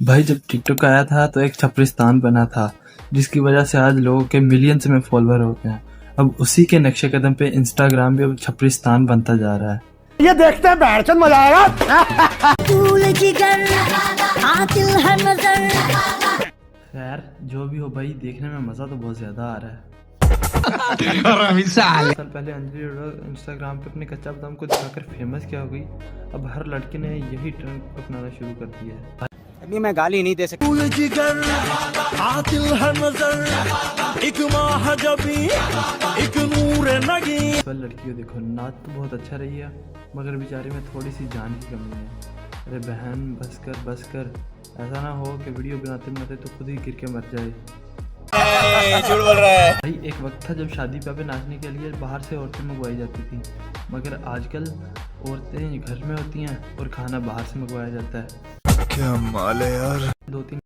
भाई जब टिकटॉक आया था तो एक छपरिस्तान बना था जिसकी वजह से आज लोगों के मिलियंस में फॉलोअर हो गए हैं। अब उसी के नक्शे कदम पे इंस्टाग्राम भी अब छपरिस्तान बनता जा रहा है। ये देखते हैं बैठचंद मजा आएगा। खैर जो भी हो भाई, देखने में मजा तो बहुत ज्यादा आ रहा है। साल पहले अंजलि इंस्टाग्राम पे अपने कच्चा बादाम को दिखाकर फेमस क्या हो गई। अब हर लड़के ने यही ट्रेंड अपनाना शुरू कर दिया है। अभी मैं गाली नहीं दे सकता। लड़की को देखो, नाच तो बहुत अच्छा रही है मगर बेचारे में थोड़ी सी जान की कमी है। अरे बहन बस कर, ऐसा ना हो कि वीडियो बनाते बनाते तो खुद ही गिर के मर जाए। झूठ बोल रहा है भाई एक वक्त था जब शादी पे नाचने के लिए बाहर से औरतें मंगवाई जाती थी, मगर आजकल औरतें घर में होती हैं और खाना बाहर से मंगवाया जाता है। क्या माल है यार। 2-3